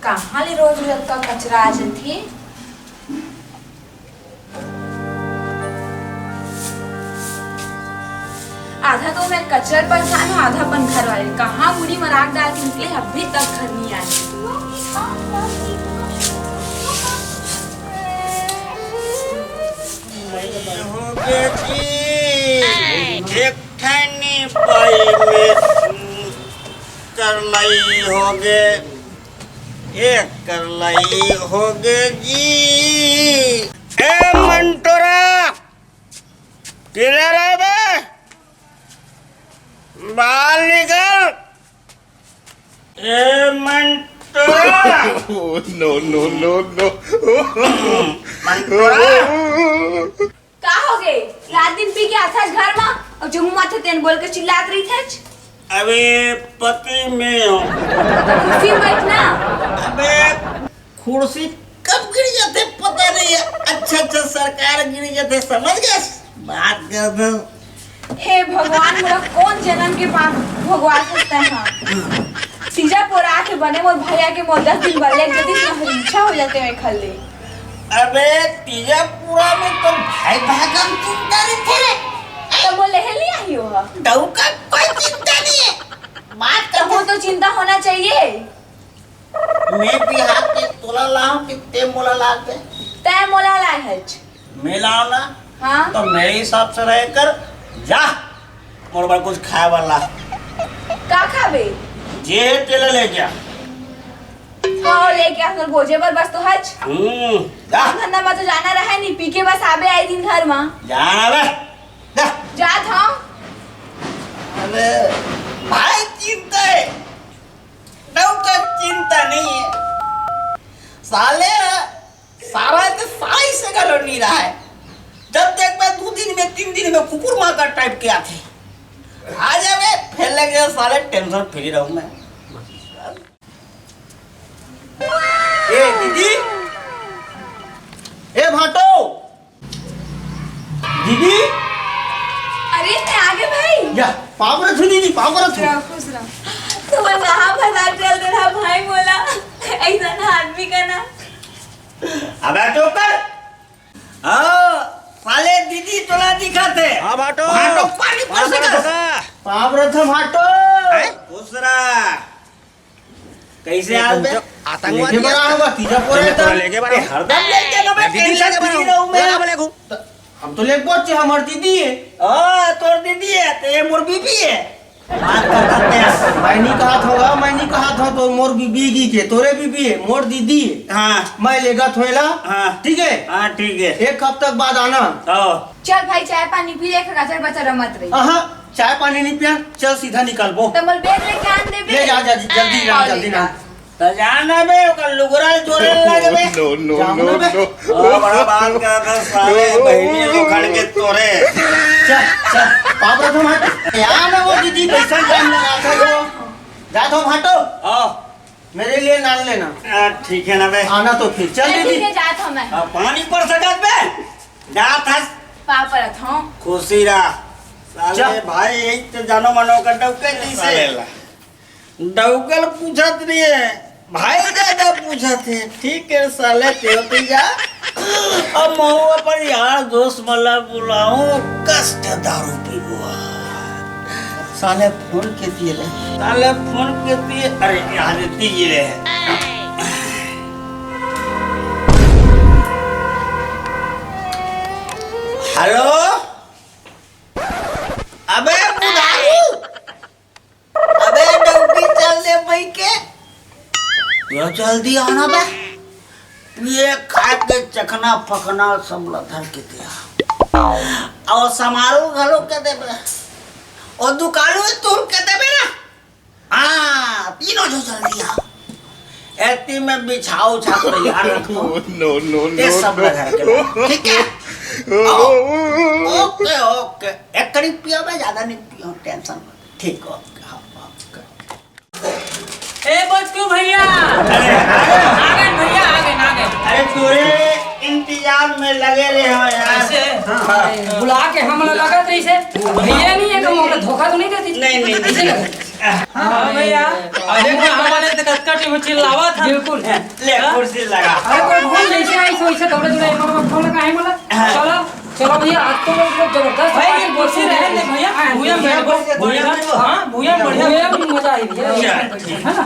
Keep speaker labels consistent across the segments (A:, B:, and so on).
A: कहाँ ले रोज रोज का कचरा आ जाती। आधा तो मैं कचरा परेशान हूँ, आधा अपन घर वाले कहाँ बुरी मराक डाल के निकले, अभी तक घर नहीं आए।
B: एक ठनी पाई में कर लाई होगे, एक कर लाई होगे जी। ए मंटोरा किधर है बे, बाहर निकल। ए Mantora
C: no no no no
B: Mantora
A: का हो गए? रात दिन पी के आता घर में और जो मुँह माथे तेन बोल के चिल्लात रही थे।
B: अबे पति में हो,
A: कुर्सी में बैठना।
B: अबे कुर्सी कब गिर जाते पता नहीं है। अच्छा अच्छा सरकार गिर जाते, समझ गए बात कर दो।
A: हे भगवान, मेरा कौन जन्म के पाप भगवान सकते हैं। सीजा पोरा के बने मोर भैया के मोर 10 दिन बल्ले जदी इच्छा हो जाते हैं खल्ले।
B: अबे तीजा पूरा में तो भाई भागम चिंता नहीं थे रे।
A: तो बोले हे लिया ही हो
B: डऊ का कोई चिंता नहीं है। बात
A: तो हो तो चिंता होना चाहिए।
B: मैं भी हाथ में तोला लाऊं कि ते मोला ला के
A: तय मोला लाए है।
B: मैं लाऊं ना।
A: हाँ
B: तो मेरे हिसाब से रह कर जा, मोर बार कुछ खाए वाला
A: का खाबे
B: जे तेल ले जा।
A: हाँ लेके आ फिर भोजे पर बस तो हज
B: जा
A: धंधा में तो जाना रहा नहीं, पी के बस आबे आई दिन घर में
B: जाना बे जा।
A: जात हाँ।
B: अबे भाई चिंता है, डऊ का चिंता नहीं है। साले सारा तो साई से गलो नहीं रहा है। जब देख मैं 2 दिन में 3 दिन में कुकुर मार का टाइप किया थे। आ जावे फिर लगे साले टेंशन फ्री रहूं मैं। ए दीदी, ए भाटो दीदी।
A: अरे मैं आगे भाई
B: या पाव रख दीदी, पाव रख।
A: खुश रहो। तो मैं कहाँ फंसा चल रहा भाई बोला ऐसा ना आदमी का ना।
B: अबे चुप कर। साले दीदी तोला दिखाते।
C: हाँ भाटो
B: भाटो पानी पर से कर। पाव रख भाटो। खुश रहा। कैसे आज बे
C: आतंकवादी
B: लेके बड़ा होगा तीजा पोरे तो
C: लेके बड़ा
B: हरदम लेके ना मैं टेंशन फ्री रहूं मैं। हम तो लेके पहुंचे, हमारी दीदी है। तोर दीदी है तो ये मोर बीबी है। बात कर सकते हैं। मैं नहीं कहा था, मैं नहीं कहा था तो मोर बीबी की के तोरे बीबी है, मोर दीदी है। हाँ मैं लेगा थोड़ा। हाँ ठीक है। हाँ ठीक है, 1 हफ्ते बाद आना।
A: चल भाई चाय पानी पी ले, कचर बचर मत रही।
B: हाँ चाय पानी नहीं पिया, चल सीधा निकल बो।
A: तो मोर बैग लेके आन दे बे।
B: ले जा जल्दी ना तो जाना बे कल लुगरा जोरे लगे बे।
C: नो नो नो नो
B: बड़ा बात कर रहा साले बहनी को खड़ के तोरे। चल पाप रखो भाटो। यार ना वो दीदी कैसा टाइम लगा था वो। जा तो भाटो मेरे लिए नाल लेना। ठीक है ना बे, आना तो फिर चल दीदी।
A: ठीक है जात हूं मैं।
B: पानी पर सकत बे जात हस
A: पापा रथ हूं।
B: खुशी रहा साले भाई। यही तो जानो मनो का डौके से डौकल पूछत नहीं है भाई, ज्यादा पूछत है। ठीक है साले तेरे जा। अब महुआ पर यार दोस्त मला बुलाऊं कष्ट दारू पीबो। साले फोन के दिए ले, साले फोन के दिए। अरे यार दिए ले। हेलो अबे बुधारू, अबे डौकी चल दे भाई के यो जल्दी आना बे। ये खा के चखना फकना सब लथर के दिया और समारोह घलो के देबे और दुकानों तुम के देबे ना। हाँ तीनों जो जल्दी आ ऐती में बिछाओ छाप तैयार रखो।
C: नो नो
B: ये सब घर के ठीक है। ओके ओके एक करीब पियो मैं, ज्यादा नहीं पियो, टेंशन मत। ठीक ओके।
D: ए बच्चू भैया आ गए भैया, आ गए।
B: अरे तोरे इंतजार में लगे रहे हो यार।
D: ऐसे बुला के हम लगत रही से भैया नहीं है, तो धोखा तो नहीं देती।
B: नहीं
D: ऐसे लगत। हाँ भैया अरे हमारे तो कटकट में चिल्लावा था
E: बिल्कुल
B: ले कुर्सी लगा
E: अरे कोई भूल जैसे आई वैसे दौड़े दौड़े मतलब फोन लगा है मतलब चलो चलो भैया आज तो मतलब जबरदस्त
D: भाई ये कुर्सी रहने दे भैया भूया बैठ भूया हाँ भूया बढ़िया
E: मजा आई भैया है ना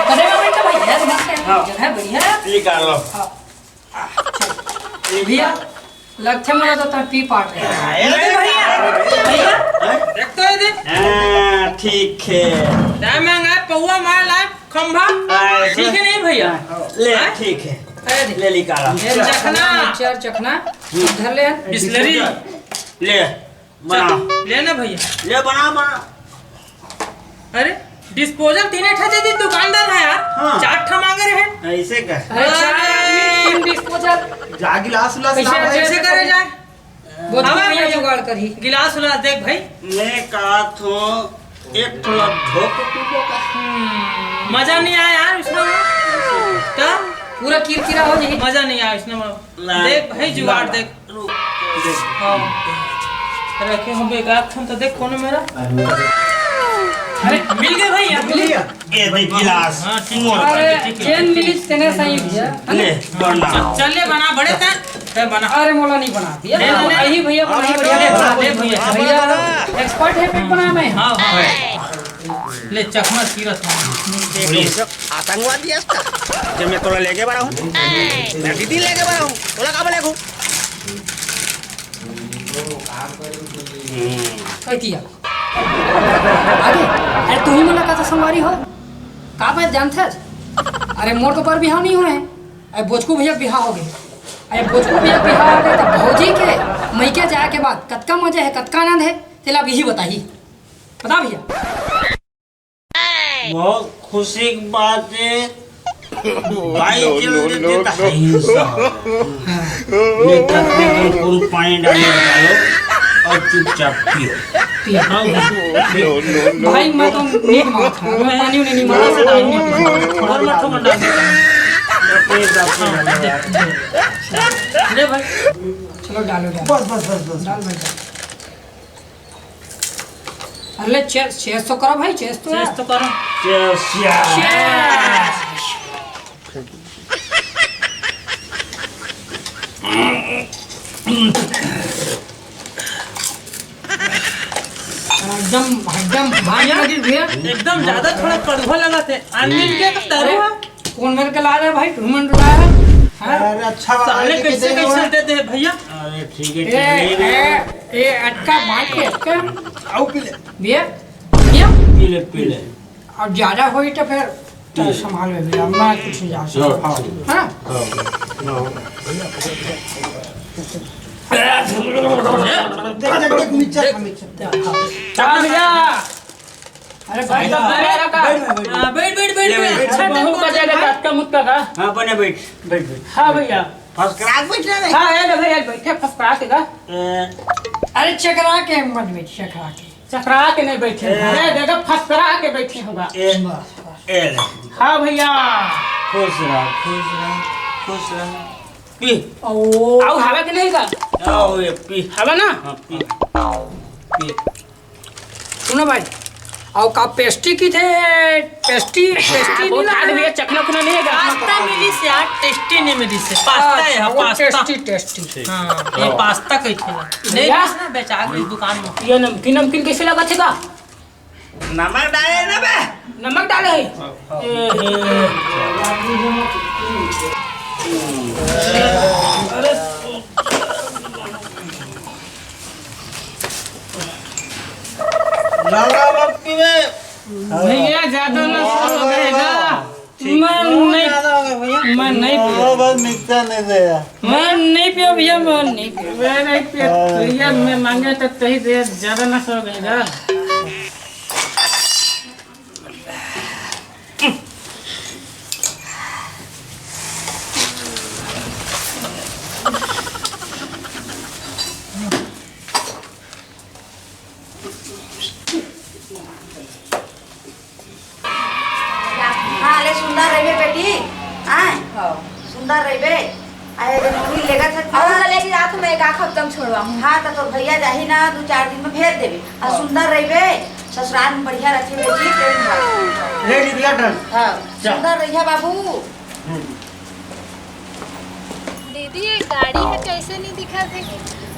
E: करेगा बेटा भाई है मस्त है जगह बढ़िया
B: निकाल लो
E: भैया लक्ष्य में तो पी पाट रहे
D: भैया देख तो ये देख
B: ठीक है
D: क्या महंगा पौवा मार ला खंभा ठीक है नहीं भैया
B: ले ठीक है ले निकाला
D: चखना
E: चार चखना इधर ले
D: बिस्लरी
B: ले बना
D: लेना भैया
B: ले बना
D: अरे डिस्पोजल तीन ठा दे दी दुकानदार है यार
B: हाँ।
D: 4 ठा मांगे रहे
B: ऐसे कर
E: अरे चार आदमी तीन डिस्पोजल
F: जा गिलास उलास
E: कैसे
F: ला
D: कैसे करे जाए
E: वो
D: हवा
E: भैया
D: भैया।
E: जुगाड़ करी
D: गिलास उला देख भाई
B: मैं कहा तो एक थोड़ा धोख पीपो का
D: मजा नहीं आया यार इसमें क्या
E: पूरा किरकिरा हो जाए
D: मजा नहीं आया इसमें देख भाई जुगाड़ देख हाँ रखे हम एक आध तो देख कौन है मेरा अरे मिल गए भैया
B: ये देख गिलास
D: हाँ ठीक
E: अरे
D: है
E: चेन मिली तेने सही भैया
B: ले बना
D: चल ले बना बड़े थे बना
E: अरे मोला नहीं बना दिया
D: ले, ले, ले।
E: यही भैया बना
D: ले
E: बढ़िया
D: ले भैया
E: भैया एक्सपर्ट है पेट बना में
D: हाँ हाँ ले चखना सीरत
F: आतंकवादी असता जब मैं तोला लेके बड़ा हूँ मैं दीदी लेके बड़ा हूँ तोला कहाँ लेगू
E: कहती है आगे अरे तू ही मला का संगवारी हो का बात जानते अरे मोर तो पर बिहाव नहीं हुए अरे बोचकू भैया बिहाव हो गए अरे बोचकू भैया बिहाव हो गए तो भौजी के मैके जाए के बाद कतका मजा है कतका आनंद है तेला अब यही बताही बता भैया
B: बहुत खुशी की बात है भाई
C: No,
B: चलो
C: no,
B: देते
C: no,
B: तो हिंसा ये करते कि कौन पानी डालने डालो और चुपचाप पियो
C: No, no,
E: भाई मैं तो नीट मार था मैं पानी उन्हें नहीं मारा से पानी नहीं पीता।
D: और मत डाल ले भाई
E: चलो डालो बस डाल भाई अरे चेस तो करो भाई चेस तो
D: चेस तो करो
E: एकदम भाई लगी भैया
D: एकदम ज्यादा थोड़ा कड़वा लगा थे अनिल के दारू है
E: कौन मेरे के ला रहा है भाई टूर्नामेंट उड़ा है
F: अरे अच्छा
D: साले कैसे कैसे देते हैं भैया
B: अरे ठीक है
E: ए अटका बांध के अटका
F: आओ पी ले
E: भैया भैया
B: पी ले
E: और ज्यादा होई तो फिर तो संभाल में भैया मैं कुछ जा सकता है ना
F: देख मिक्सर
E: भैया अरे भाई
D: बैठ बैठ बैठ अच्छा
E: बहू का जगह अटका मुक्का का
B: हाँ बने बैठ
E: हाँ भैया
B: फर्स्ट क्लास बैठ रहे
E: हाँ है भैया बैठे फसकरा के का अरे चकरा के मत बैठ चकरा के नहीं बैठे अरे देखो फसकरा के बैठे होगा हाँ भैया
B: खुश रह पी
E: आओ हवा के नहीं का
B: आओ ये पी
E: हवा ना
B: हाँ पी
E: सुनो भाई और का पेस्ट्री की थे पेस्ट्री नहीं ना भैया चखना खुना नहीं है
D: पास्ता मिली से यार टेस्टी नहीं मिली से पास्ता है पास्ता
E: टेस्टी
D: हाँ ये पास्ता कैसे नहीं ना बेचा गई दुकान में
E: ये नमकीन कैसे लगा थे का
B: नमक डाले ना बे
E: नमक डाले है
B: लगा मक्की में
E: भैया ज्यादा ना हो गएगा मैं नहीं पियो
F: बस मिक्सर नहीं दे
E: मैं नहीं पियो भैया मैं नहीं पियो मैं नहीं पियो भैया मैं मांगे तो सही दे ज्यादा ना हो गएगा
G: हाले सुंदर रहिबे बेटी आय सुंदर रहिबे आए रे मम्मी लेगा था
A: और उनका लेके रात में एक हफ्ता छोड़वा हूँ।
G: हाँ तो भैया जाही ना 2-4 दिन में भेज देबे आ सुंदर रहिबे ससुराल में बढ़िया रखे बेटी ट्रेन भाग
B: रेडी दिया टन
G: हां सुंदर रहिया बाबू।
H: दीदी ये गाड़ी है कैसे नहीं दिखा थे?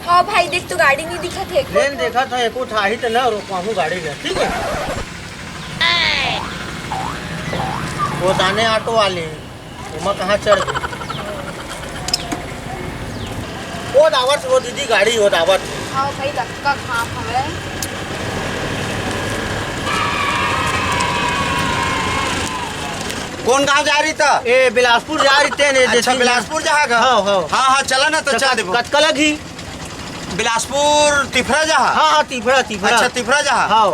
A: हाँ भाई देख तो गाड़ी नहीं दिखा थे।
F: ट्रेन देखा था एको था ही तो ना रोकवाहू गाड़ी ले ठीक है। वो दाने ऑटो वाले उमा कहाँ चढ़ गए वो दावत वो दीदी गाड़ी वो दावत।
H: हाँ भाई धक्का खाम हमें।
C: कौन गाँव जा रही था?
F: ए बिलासपुर जा रही थे
C: अच्छा बिलासपुर जहाँ
F: हाँ हाँ
C: हाँ हाँ चला ना तो चला देबो।
F: कतकलग ही
C: बिलासपुर तिफरा जहाँ।
F: हाँ हाँ तीफड़ा तीफड़ा
C: अच्छा तिफरा जहाँ।
F: हाँ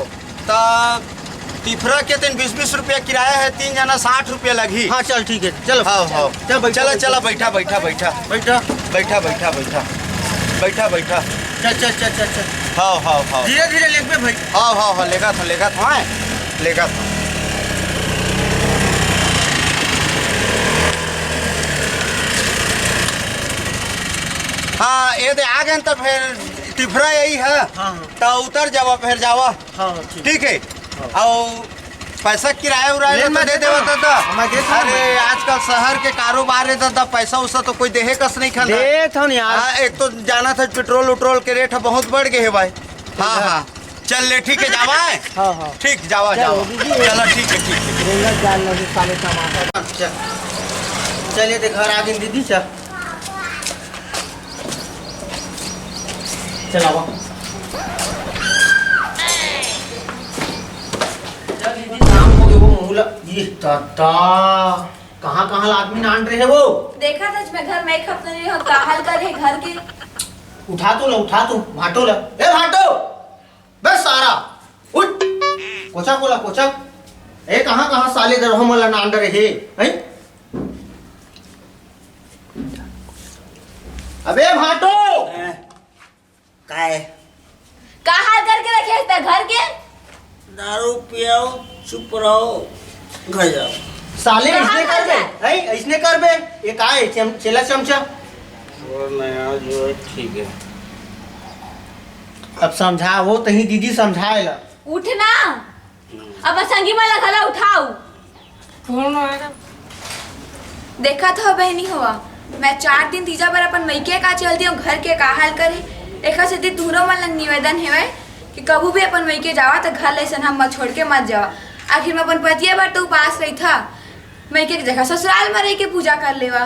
C: तो तिफरा के दिन 20-20 रुपया किराया है, 3 जना 60 रुपया लगी।
F: हाँ चल ठीक है चलो
C: हाँ हाँ
F: चल बैठा
C: चला चला बैठा बैठा बैठा
F: बैठा
C: बैठा बैठा बैठा बैठा बैठा
F: चल चल चल चल चल
C: हाँ हाँ हाँ
F: धीरे धीरे लेग पे भाई।
C: हाँ हाँ हाँ लेगा था लेगा था। हाँ ये दे आ गए तो फिर तिफरा यही है।
F: हाँ
C: तो उतर जावा फिर जावा।
F: हाँ ठीक
C: ठीक है और पैसा किराया उराया
F: ले
C: तो
F: मैं
C: दे
F: देता
C: देवा
F: हूँ।
C: दादा।
F: मैं देता हूँ।
C: अरे आजकल शहर के कारोबार है दादा, पैसा उसा तो कोई देहे कस नहीं खाना।
F: देख हम यार
C: हाँ एक तो जाना था पेट्रोल उट्रोल के रेट बहुत बढ़ गए है भाई। हाँ हाँ चल ले ठीक है जावा है।
F: हाँ हाँ
C: ठीक जावा
F: चलो
C: जावा
F: दीदी।
C: चलो ठीक है।
F: रेंगा जाल लगे साले टमाटर चल चलिए देख घर आ गई दीदी चल चलावा चल दीदी शाम हो गए वो मोहला ये दादा कहाँ कहाँ आदमी नान रहे वो
A: देखा था मैं घर में एक हफ्ता नहीं होता हाल कर है घर के।
F: उठा तो भाटो ला ए भाटो बस सारा उठ कोचा कोला कोचा ए कहाँ साले दरहो मला नान रहे हैं अबे भाटो
B: काय
A: का हाल करके रखे है घर के?
B: दारू पियाओ चुप रहो घर जाओ।
F: साले
A: कहाँ
F: इसने कर बे
A: कर
F: है इसने कर बे ये का है चेला चमचा
B: और नया जो है ठीक है।
F: अब समझा वो तही दीदी समझाएला
A: उठना अब संगी माला गला उठाओ।
E: कौन आएगा?
A: देखा था बहनी हुआ मैं 4 दिन तीजा बार अपन मैके का चलती हूँ घर के का हाल करे। एक से दूरो मन निवेदन है कि कबू भी अपन मैके जावा तो घर लेसन हम मत छोड़ के मत जावा। आखिर में अपन पतिया बार तो उपास रही था मैके की जगह ससुराल में रह के पूजा कर लेवा।